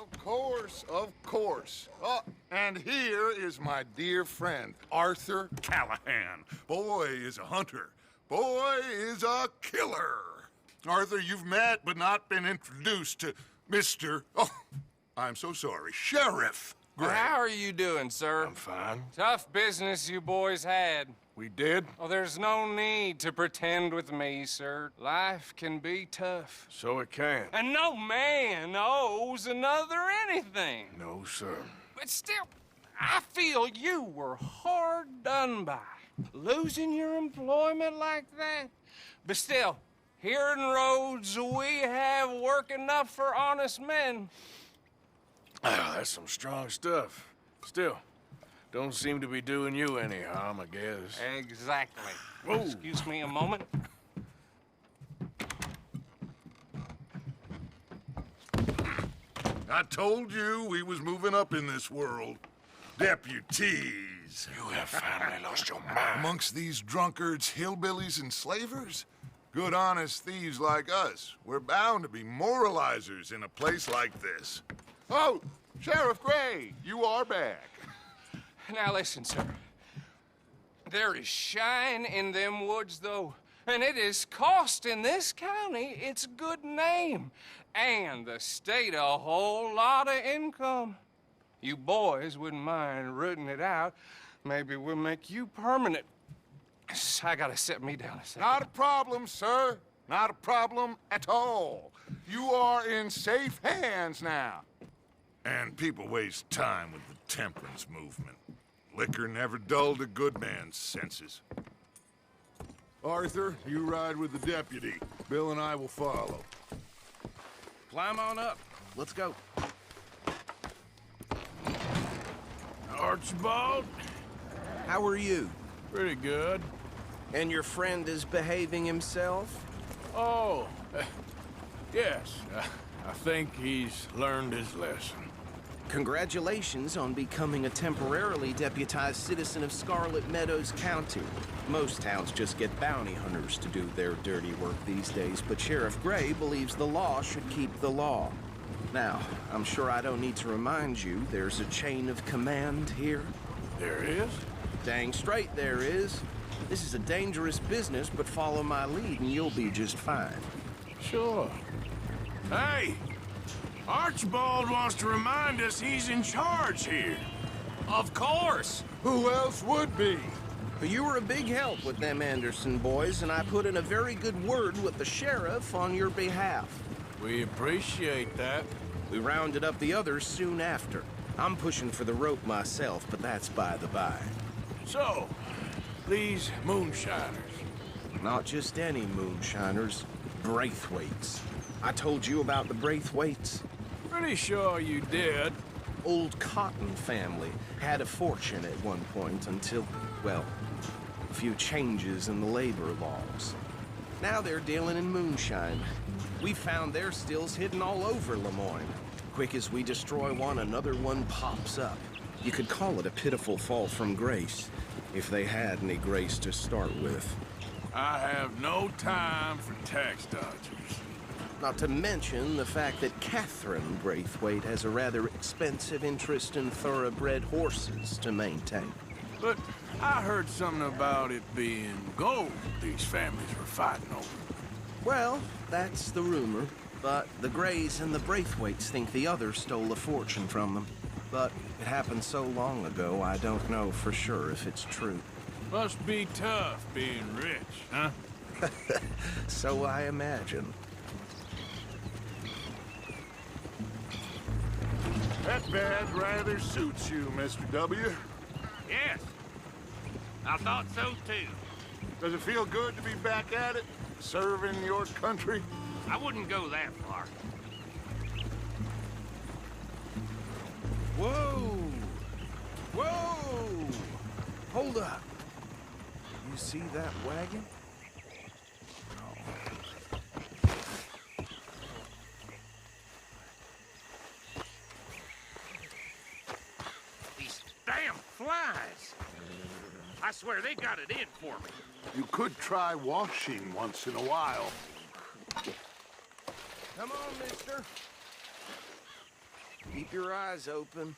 Of course, of course. Oh, and here is my dear friend, Arthur Callahan. Boy is a hunter. Boy is a killer. Arthur, you've met but not been introduced to Mr. Oh, I'm so sorry, Sheriff Gray. How are you doing, sir? I'm fine. Tough business you boys had. We did? Oh, there's no need to pretend with me, sir. Life can be tough. So it can. And no man owes another anything. No, sir. But still, I feel you were hard done by. Losing your employment like that. But still, here in Rhodes, we have work enough for honest men. Oh, that's some strong stuff. Still, don't seem to be doing you any harm, I guess. Exactly. Whoa. Excuse me a moment. I told you we was moving up in this world. Deputies. You have finally lost your mind. Amongst these drunkards, hillbillies, and slavers? Good, honest thieves like us. We're bound to be moralizers in a place like this. Oh, Sheriff Gray, you are back. Now listen, sir. There is shine in them woods, though, and it is costing this county its good name and the state a whole lot of income. You boys wouldn't mind rooting it out. Maybe we'll make you permanent. I gotta sit me down a second. Not a problem, sir. Not a problem at all. You are in safe hands now. And people waste time with the temperance movement. Liquor never dulled a good man's senses. Arthur, you ride with the deputy. Bill and I will follow. Climb on up. Let's go. Archibald? How are you? Pretty good. And your friend is behaving himself? Oh, yes. I think he's learned his lesson. Congratulations on becoming a temporarily deputized citizen of Scarlet Meadows County. Most towns just get bounty hunters to do their dirty work these days, but Sheriff Gray believes the law should keep the law. Now, I'm sure I don't need to remind you there's a chain of command here. There is? Dang straight there is. This is a dangerous business, but follow my lead and you'll be just fine. Sure. Hey! Archibald wants to remind us he's in charge here. Of course. Who else would be? You were a big help with them Anderson boys, and I put in a very good word with the sheriff on your behalf. We appreciate that. We rounded up the others soon after. I'm pushing for the rope myself, but that's by the by. So, these moonshiners. Not just any moonshiners, Braithwaites. I told you about the Braithwaites. Pretty sure you did. Old Cotton family had a fortune at one point until, well, a few changes in the labor laws. Now they're dealing in moonshine. We found their stills hidden all over Lemoyne. Quick as we destroy one, another one pops up. You could call it a pitiful fall from grace, if they had any grace to start with. I have no time for tax dodgers. Not to mention the fact that Catherine Braithwaite has a rather expensive interest in thoroughbred horses to maintain. But I heard something about it being gold these families were fighting over. Well, that's the rumor. But the Grays and the Braithwaites think the others stole a fortune from them. But it happened so long ago, I don't know for sure if it's true. Must be tough being rich, huh? So I imagine. That badge rather suits you, Mr. W. Yes, I thought so too. Does it feel good to be back at it, serving your country? I wouldn't go that far. Whoa! Whoa! Hold up. You see that wagon? These damn flies. I swear they got it in for me. You could try washing once in a while. Come on, mister. Keep your eyes open.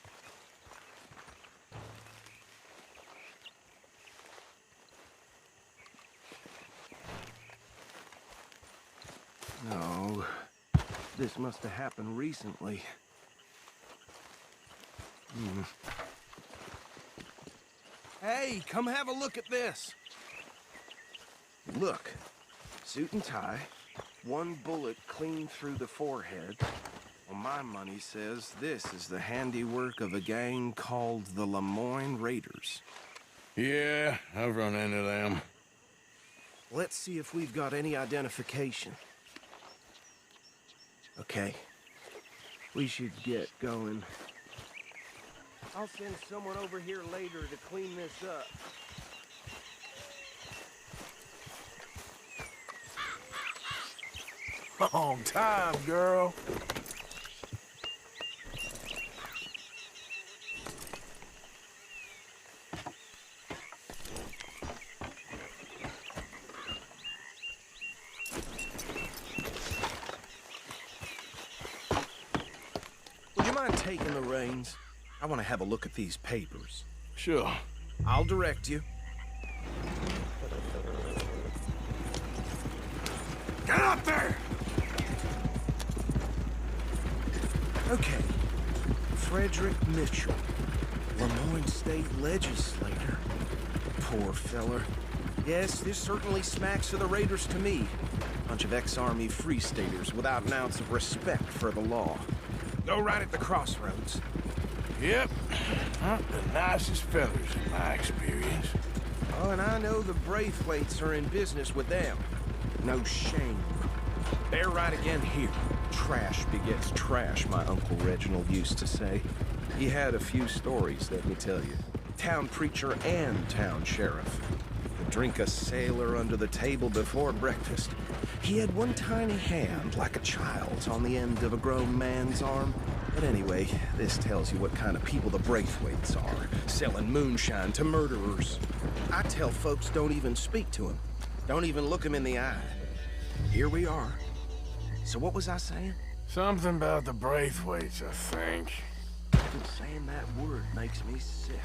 No, this must have happened recently. Hey, come have a look at this. Look, suit and tie, one bullet clean through the forehead. Well, my money says this is the handiwork of a gang called the Lemoyne Raiders. Yeah, I've run into them. Let's see if we've got any identification. Okay, we should get going. I'll send someone over here later to clean this up. On time, girl. Would you mind taking the reins? I want to have a look at these papers. Sure. I'll direct you. Get up there! Okay. Frederick Mitchell, Lemoyne State Legislator. Poor feller. Yes, this certainly smacks of the Raiders to me. Bunch of ex-Army Free Staters without an ounce of respect for the law. Go right at the crossroads. Yep. Not the nicest fellas in my experience. Oh, and I know the Braithwaites are in business with them. No shame. They're right again here. Trash begets trash, my Uncle Reginald used to say. He had a few stories, let me tell you. Town preacher and town sheriff. Would drink a sailor under the table before breakfast. He had one tiny hand, like a child's, on the end of a grown man's arm. But anyway, this tells you what kind of people the Braithwaites are, selling moonshine to murderers. I tell folks don't even speak to him. Don't even look him in the eye. Here we are. So what was I saying? Something about the Braithwaites, I think. Even saying that word makes me sick.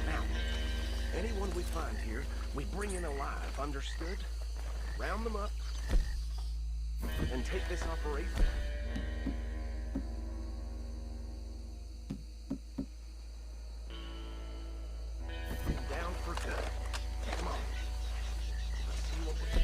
Now, anyone we find here, we bring in alive, understood? Round them up, and take this operation. Down for good. Come on. Let's see what we...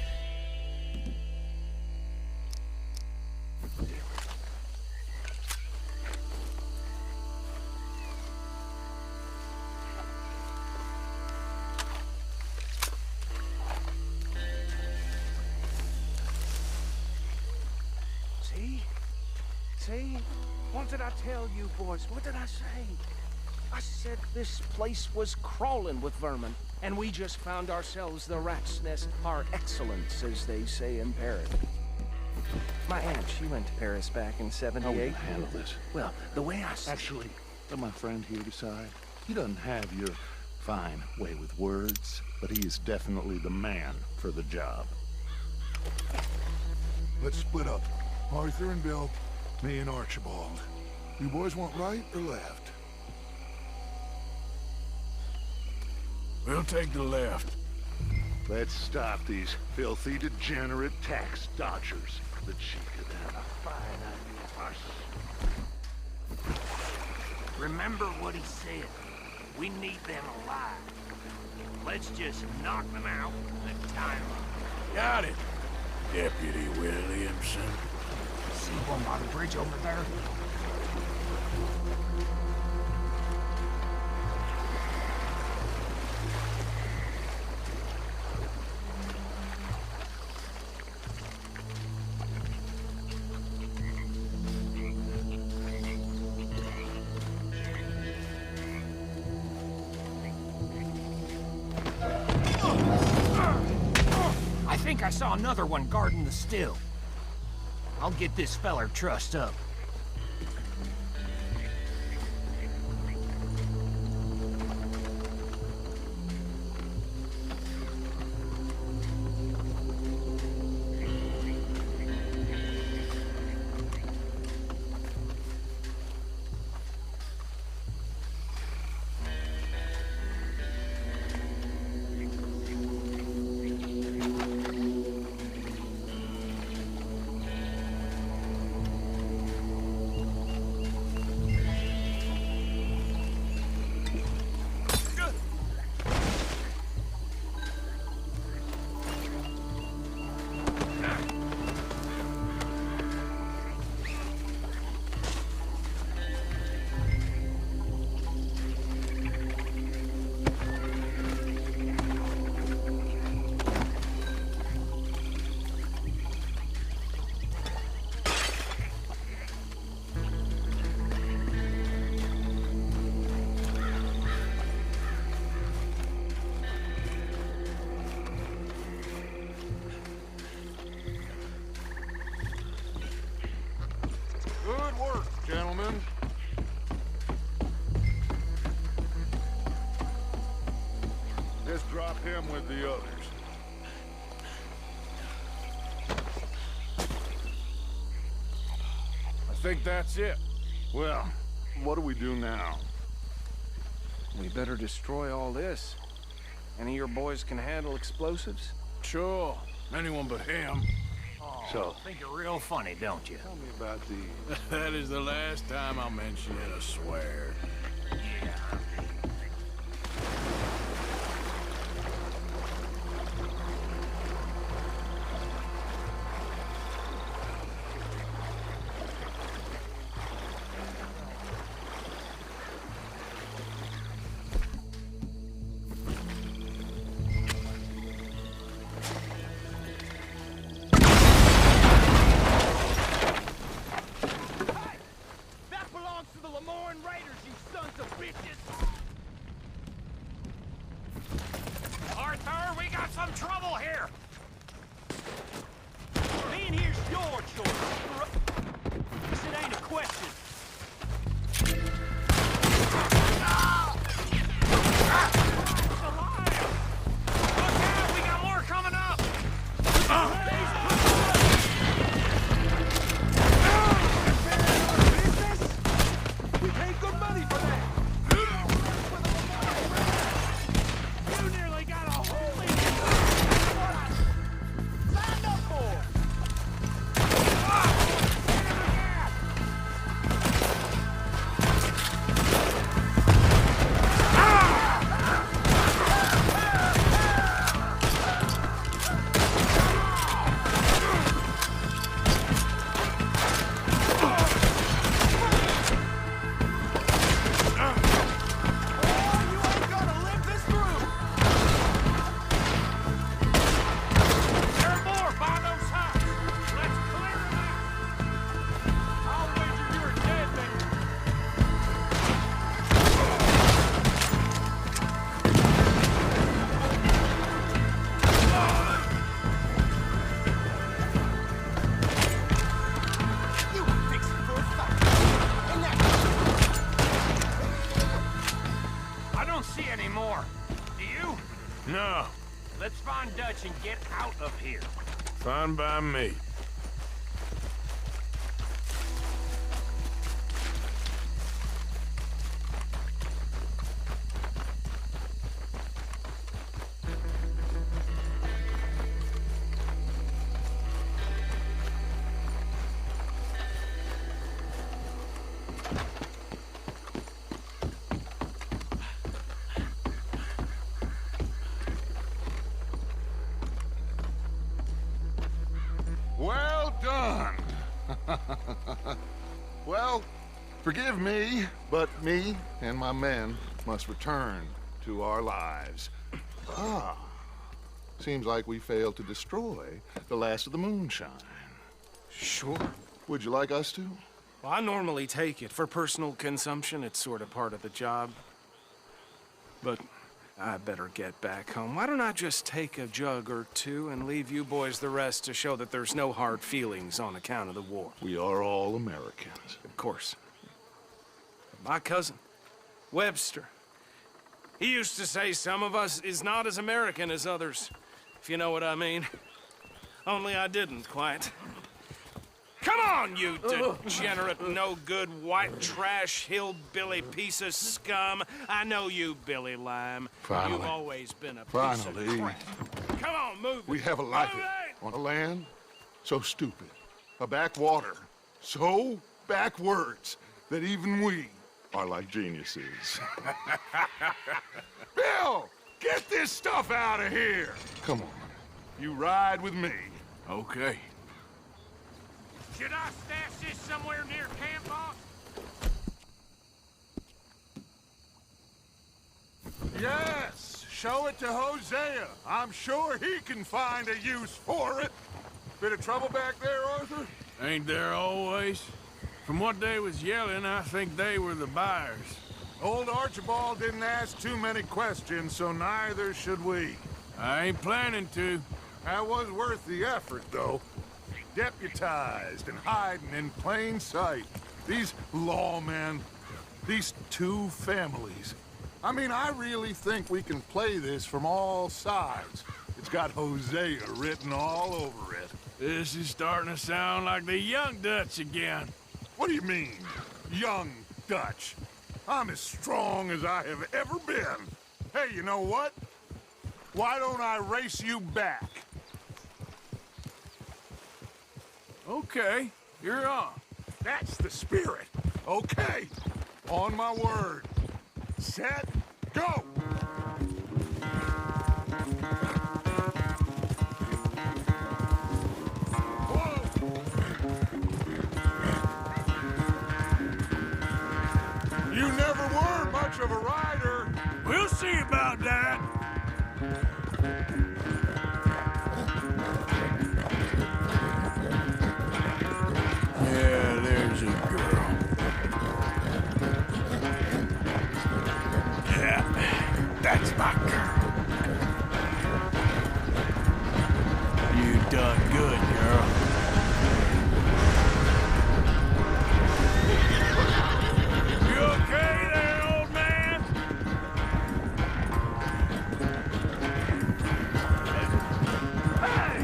See? What did I tell you, boys? What did I say? I said this place was crawling with vermin, and we just found ourselves the rat's nest par excellence, as they say in Paris. My aunt, she went to Paris back in '78. How will you handle this? Well, the way I see Actually, let my friend here decide. He doesn't have your fine way with words, but he is definitely the man for the job. Let's split up. Arthur and Bill, me and Archibald. You boys want right or left? We'll take the left. Let's stop these filthy, degenerate tax dodgers. The cheek of them. A fine idea, boss. Remember what he said. We need them alive. Let's just knock them out and tie them up. Got it, Deputy Williamson. See one by the bridge over there? I think I saw another one guarding the still. I'll get this feller trussed up. gentlemen. Just drop him with the others. I think that's it. Well, what do we do now? We better destroy all this. Any of your boys can handle explosives? Sure. Anyone but him. So, Think you're real funny, don't you? tell me about the... That is the last time I'll mention it, I swear. Arthur, we got some trouble here! Being here's your choice. This it ain't a question. It's alive! Look out, we got more coming up! We paid good money for that! You nearly got a hole in signed up for! There are more by those huts! Let's clear them out! I'll wager you're dead, man. You fix it for a fight. And that... I don't see any more. Do you? No. Let's find Dutch and get out of here. Fine by me. Well done. Well, forgive me, but me and my men must return to our lives. Ah, seems like we failed to destroy the last of the moonshine. Sure. Would you like us to? Well, I normally take it. For personal consumption, it's sort of part of the job. But I better get back home. Why don't I just take a jug or two and leave you boys the rest to show that there's no hard feelings on account of the war? We are all Americans. Of course. My cousin, Webster, he used to say some of us is not as American as others, if you know what I mean. Only I didn't quite. Come on, you degenerate, no-good, white trash, hillbilly piece of scum. I know you, Billy Lime. Finally. You've always been a piece Finally. of crap. Come on, move it. We have a life Move it! on a land so stupid, a backwater so backwards that even we are like geniuses. Bill, get this stuff out of here. Come on, you ride with me. Okay. Should I stash this somewhere near camp, boss? Yes, show it to Hosea. I'm sure he can find a use for it. Bit of trouble back there, Arthur? Ain't there always? From what they was yelling, I think they were the buyers. Old Archibald didn't ask too many questions, so neither should we. I ain't planning to. That was worth the effort, though. Deputized and hiding in plain sight. These lawmen, these two families. I mean, I really think we can play this from all sides. It's got Hosea written all over it. This is starting to sound like the Young Dutch again. What do you mean, young Dutch? I'm as strong as I have ever been. Hey, you know what? Why don't I race you back? Okay, you're on. That's the spirit. Okay, on my word. Set, go! You never were much of a rider. We'll see about that. Yeah, there's a girl. Yeah, that's my girl. You done good, girl. You okay there, old man? Hey!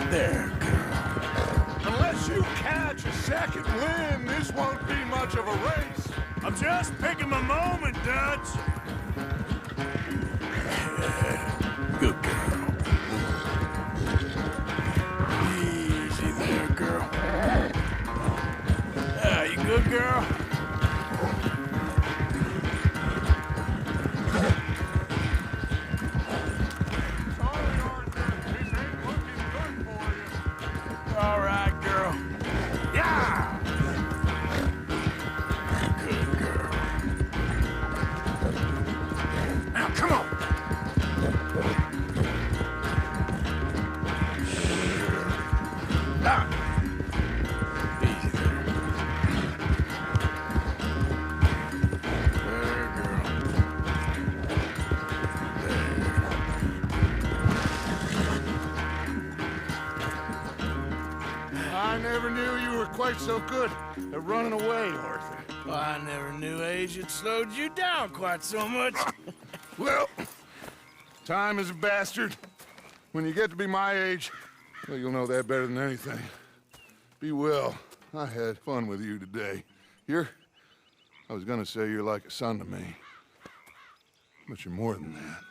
There, girl. Unless you catch a second wind, this won't be much of a race. I'm just picking my moment, Dutch. Good girl. Easy there, girl. Yeah, you good, girl? Sorry, Arthur. This ain't looking good for you. All right, girl. Yeah! Good girl. Now, come on. Now. Easy there. There, girl. I never knew you were quite so good at running away, Arthur. Well, I never knew age had slowed you down quite so much. Well, time is a bastard. When you get to be my age, well, you'll know that better than anything. Be well. I had fun with you today. I was gonna say you're like a son to me, but you're more than that.